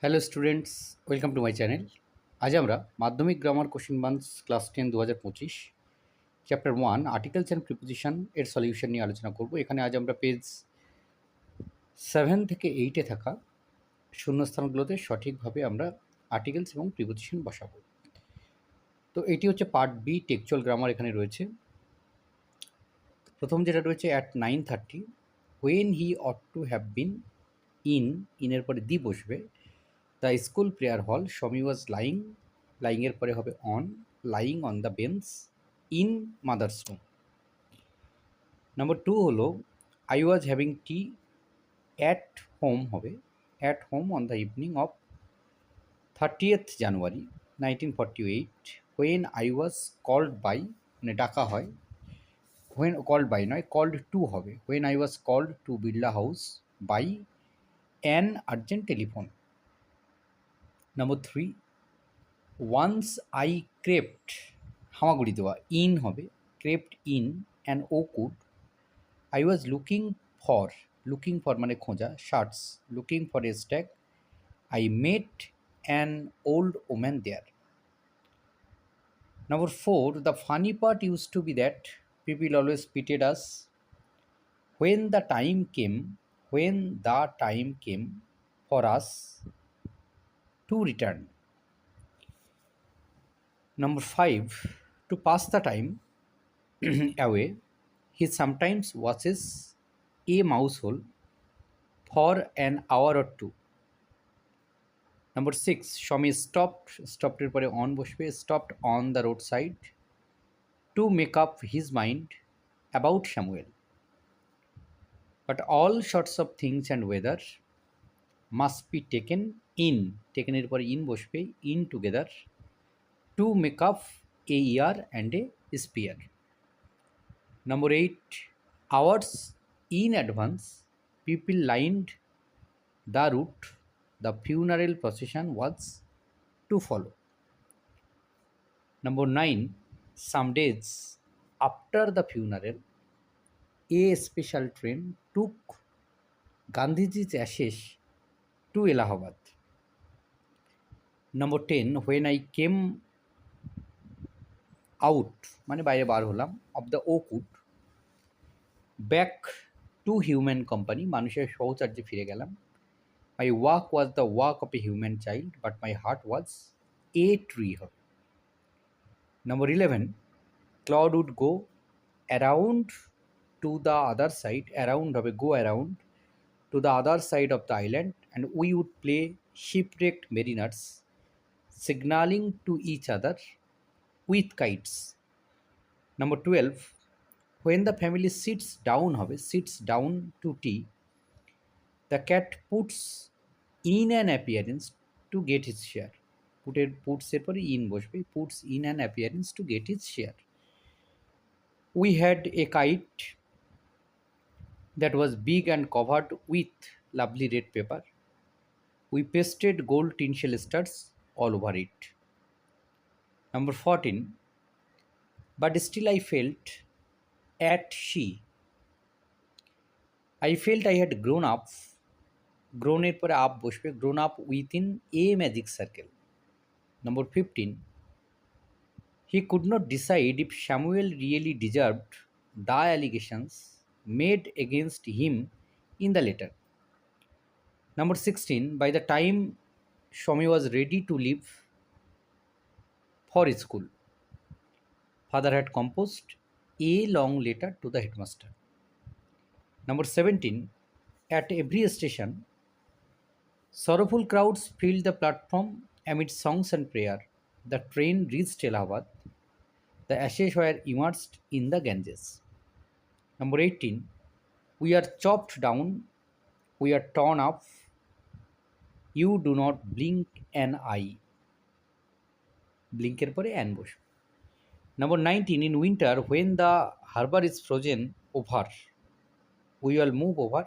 Hello students, welcome to my channel. আজ আমরা Madhyamik grammar question banks class 10 2025 chapter 1 articles and preposition এর solution নিয়ে আলোচনা করব। এখানে আজ আমরা পেজ 7 থেকে 8-এ থাকা শূন্যস্থানগুলোতে সঠিকভাবে আমরা আর্টিকেলস এবং প্রিপোজিশন বসাবো। তো এটি হচ্ছে পার্ট বি, টেক্সচুয়াল গ্রামার এখানে রয়েছে। প্রথম যেটা রয়েছে at 9:30 when he ought to have been ইনের পরে দি বসবে। দ্য স্কুল প্রেয়ার হল শমি ওয়াজ লাইংয়ের পরে হবে lying on the bench in mother's room. Number 2 হলো I was having tea at home হবে at home on the evening of 30th January 1948 when I was called by, মানে ডাকা হয়, হোয়েন কল্ড বাই নয়, কল্ড টু হবে, when I was called to Birla house by an urgent telephone. Number 3 once I crept, হামাগুড়ি দেওয়া, in হবে, crept in an ওকুড, I was looking for মানে খোঁজা, shirts, looking for a stack, I met an old woman there. Number 4 the funny part use to be that people always pitied us when the time came for us to return. Number 5 to pass the time away he sometimes watches a mouse hole for an hour or two. Number 6 Shami stopped এর পরে on বসবে, stopped on the roadside to make up his mind about Samuel. But all sorts of things and weather must be taken এর পরে in বসবে, in together to make up a year and a spear. Number 8 hours in advance people lined the route the funeral procession was to follow. Number 9 some days after the funeral a special train took Gandhiji's ashes to Allahabad. Number 10 when I came out মানে বাইরে বার হলাম of the Oakwood back to human company মানুষের সহচর্যে ফিরে গেলাম, my walk was the walk of a human child but my heart was a tree হবে. Number 11 Claude would go around to the other side, around হবে go around to the other side of the island and we would play shipwrecked mariners signaling to each other with kites. Number 12 when the family sits down to tea the cat puts in an appearance to get his share. Puts এর পরে in বসবে, puts in an appearance to get his share. We had a kite that was big and covered with lovely red paper. We pasted gold tinsel stars all over it. Number 14 but still I felt at I felt I had grown এর পরে up বসবে, grown up within a magic circle. Number 15 he could not decide if Samuel really deserved the allegations made against him in the letter. Number 16 by the time Shami was ready to leave for school father had composed a long letter to the headmaster. Number 17 at every station sorrowful crowds filled the platform amid songs and prayer. The train reached Allahabad. The ashes were immersed in the Ganges. Number 18 we are chopped down, we are torn up, you do not blink an eye. Blink এর পরে an বসবে. Number 19 in winter when the harbor is frozen over we will move over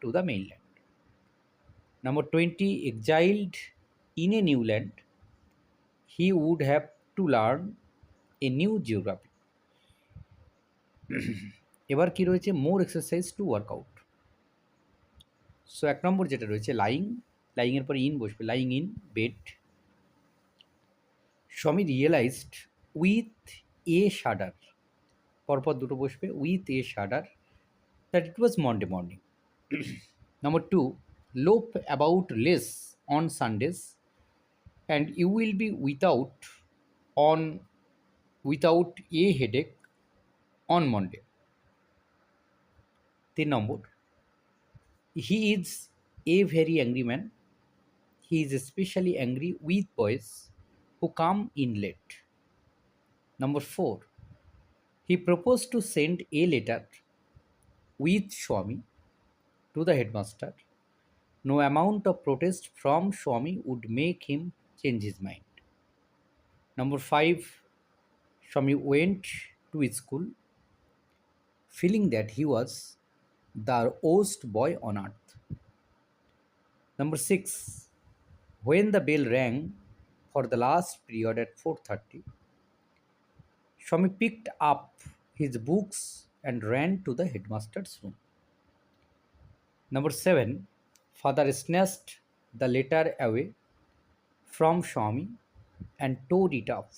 to the mainland. Number 20 exiled in a new land he would have to learn a new geography. এবার কি রয়েছে মোর exercise two workout. So 1 নম্বর যেটা রয়েছে lying এর পরে in বসবে, lying in bed, Swami realized with a shudder, পরপর দুটো বসবে, with a shudder, that it was Monday morning. Number 2, loaf about less on Sundays and you will be on without a headache on Monday. 3 number, he is a very angry man. He is especially angry with boys who come in late. Number 4, he proposed to send a letter with Swami to the headmaster. No amount of protest from Swami would make him change his mind. Number 5, Swami went to his school feeling that he was the worst boy on earth. Number 6, when the bell rang for the last period at 4:30, Swami picked up his books and ran to the headmaster's room. Number 7, father snatched the letter away from Swami and tore it off.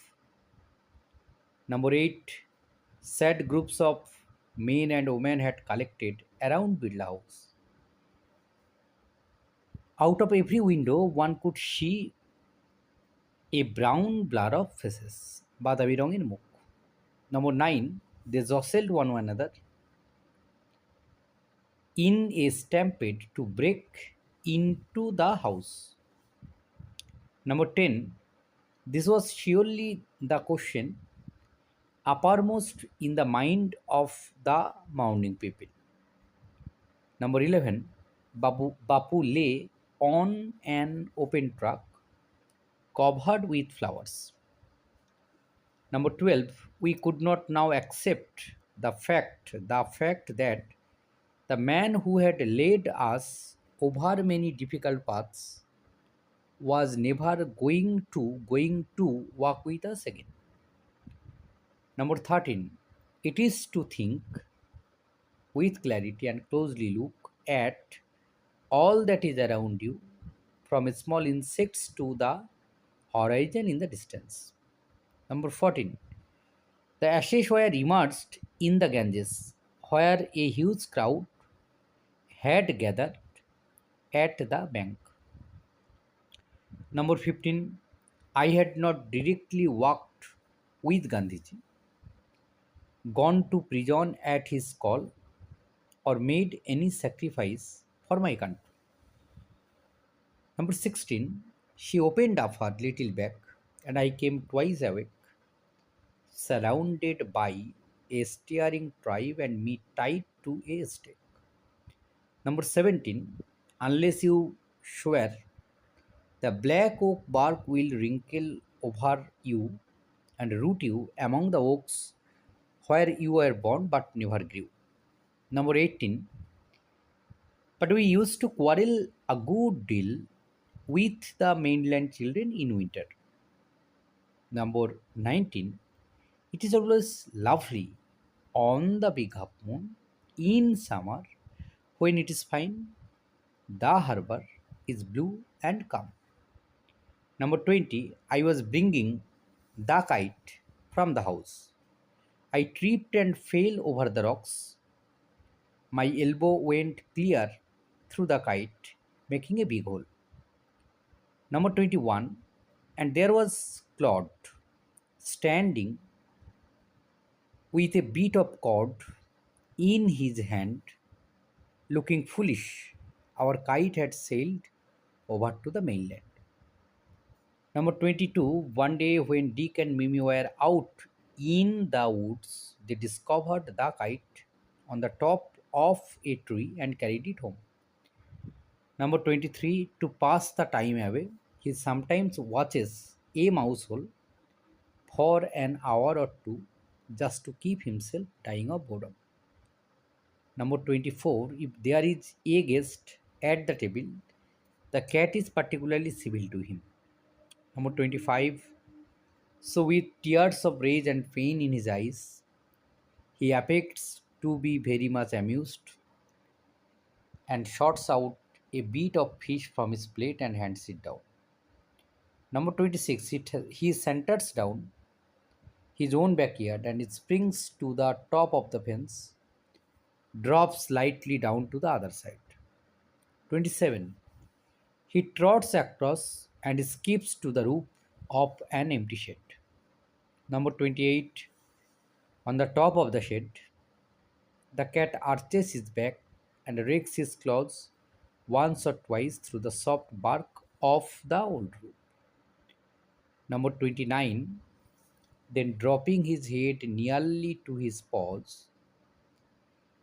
Number 8, sad groups of men and women had collected around Birla House. Out of every window, one could see a brown blur of faces. বাদামি রঙের মুখ. Number 9, they jostled one another in a stampede to break into the house. Number 10, this was surely the question uppermost in the mind of the mourning people. Number 11, Bapu lay on an open truck covered with flowers. Number 12, we could not now accept the fact that the man who had led us over many difficult paths was never going to walk with us again. Number 13, it is to think with clarity and closely look at all that is around you, from small insects to the horizon in the distance. Number 14, the ashes were immersed in the Ganges, where a huge crowd had gathered at the bank. Number 15, I had not directly walked with Gandhiji, gone to prison at his call, or made any sacrifice for my country. Number 16, she opened up her little bag and I came twice awake, surrounded by a staring tribe and me tied to a stake. Number 17, unless you swear, the black oak bark will wrinkle over you and root you among the oaks where you were born but never grew. Number 18, but we used to quarrel a good deal with the mainland children in winter. Number 19, it is always lovely on the big half moon in summer when it is fine. The harbor is blue and calm. Number 20, I was bringing the kite from the house. I tripped and fell over the rocks. My elbow went clear through the kite, making a big hole. Number 21, and there was Claude standing with a bit of cord in his hand, looking foolish. Our kite had sailed over to the mainland. Number 22, one day when Dick and Mimi were out in the woods, they discovered the kite on the top of a tree and carried it home. Number 23, to pass the time away, he sometimes watches a mouse hole for an hour or two just to keep himself dying of boredom. Number 24, if there is a guest at the table, the cat is particularly civil to him. Number 25, so with tears of rage and pain in his eyes, he affects to be very much amused and shouts out a bit of fish from his plate and hands it down. Number 26, he centers down his own backyard and it springs to the top of the fence, drops slightly down to the other side. 27. He trots across and skips to the roof of an empty shed. Number 28. On the top of the shed, the cat arches his back and rakes his claws once or twice through the soft bark of the old roof. Number 29. Then, dropping his head nearly to his paws,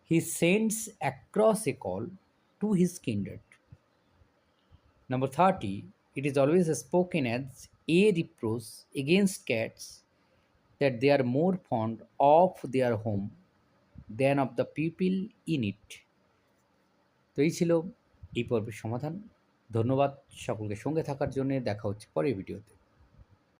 he sends across a call to his kindred. Number 30. It is always spoken as a reproach against cats that they are more fond of their home than of the people in it. তো এই ছিল এই পর্বের সমাধান। ধন্যবাদ সকলকে সঙ্গে থাকার জন্য। দেখা হচ্ছে পরের ভিডিওতে।